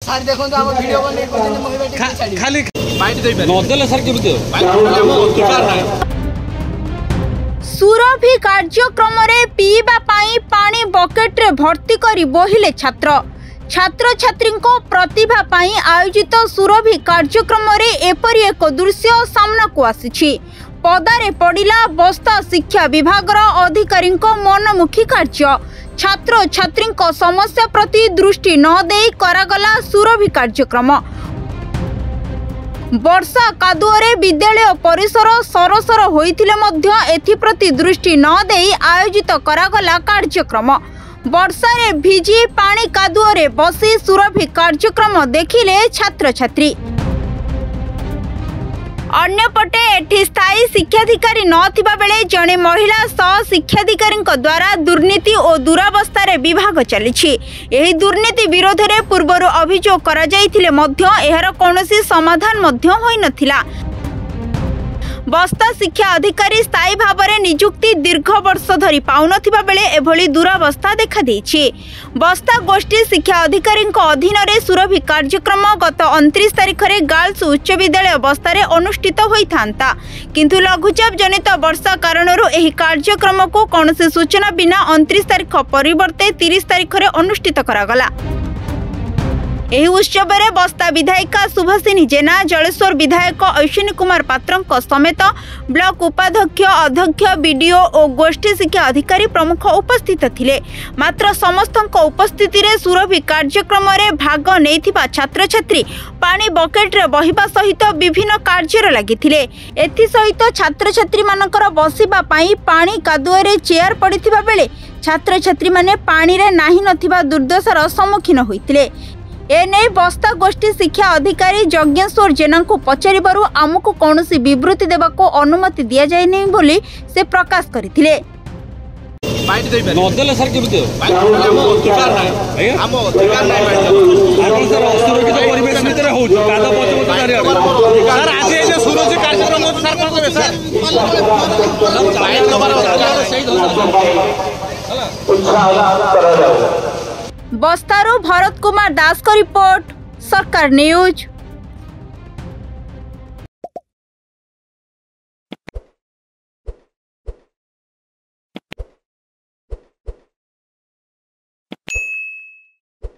Sir देखो हम video को नहीं करते मोबाइल खाली बाइट देबे न देले सर केबे अधिकार नाही। सुरभि कार्यक्रम रे पीबा पाई पानी बकेट रे भर्ती करी बोहिले छात्र छात्र छात्री प्रतिभा पाई आयोजित सुरभि कार्यक्रम रे एपरी एक दृश्य सामना को आसी। पदारे पड़िला बस्ता शिक्षा विभाग अधिकारी मनमुखी कार्य छात्र छात्री समस्या प्रति दृष्टि न दे करागला सुरभि कार्यक्रम। वर्षा कादुअरे विद्यालय परिसर सरसर होइथिले मध्य एथिप्रति दृष्टि न दे आयोजित करागला कार्यक्रम। वर्षा रे भिजी पानी कादुअरे बसी सुरभि कार्यक्रम देखिले छात्र छात्री। अन्यपटे एठी स्थायी शिक्षाधिकारी नथिबा बेले जणे महिला सह शिक्षाधिकारी द्वारा दुर्नीति और दुरावस्था रे विभाग चलिछि। एही दुर्नीति विरोध रे पूर्वरु अभियोग करा जायथिले मध्य एहार कोनोसी समाधान मध्य होई नथिला। बस्ता शिक्षा अधिकारी स्थायी भाव में नियुक्ति दीर्घ वर्ष धरी पाउनथिबा बेले एभली दुरावस्था देखा देछि। बस्ता गोष्ठी शिक्षा अधिकारी अधीन रे सुरभि कार्यक्रम गत 29 तारिख रे गर्ल्स उच्च विद्यालय बस्ता रे अनुष्ठित होइथांता, किंतु लघुचाप जनित वर्षा कारणरू एही कार्यक्रम को कौनसी सूचना बिना 29 तारिख परिवर्ते 30 तारिख रे अनुष्ठित करागला। एही उत्सव रे बस्ता विधायिका सुभाषिनी जेना, जलेश्वर विधायक अश्विनी कुमार पात्र समेत ब्लॉक उपाध्यक्ष अध्यक्ष बीडीओ और गोष्ठी शिक्षा अधिकारी प्रमुख उपस्थित थिले। मात्र समस्त उपस्थिति रे सुरभि कार्यक्रम रे भाग नेथिबा छात्र छात्री पानी बकेट रे बहिबा सहित विभिन्न कार्य लागिथिले। एथि सहित छात्र छात्री मानकर बसिबा पाई पानी कादुआ रे चेयर पड़िथिबा बेले छात्र छात्री माने पानी रे नाही नथिबा दुर्दशार सम्मुखीन होइथिले। एने बस्ता गोष्ठी शिक्षा अधिकारी यज्ञेश्वर जेना को पचारिबारु आमको कौनसी विवृत्ति देबा को अनुमति दिया जाय नै बोली से प्रकाश करथिले। बाइट देबे न देले सर केबे देबे अधिकार नाही हम अधिकार नाही बाइट आपण सर असुरक्षित परिवेश भितर होउ कादा पचमत कार्य सर आज ए जे सुरज कार्यक्रम होत सर कोन करे सर बाइट नंबर सही बस्तारू भरत कुमार दास का रिपोर्ट, सरकार न्यूज।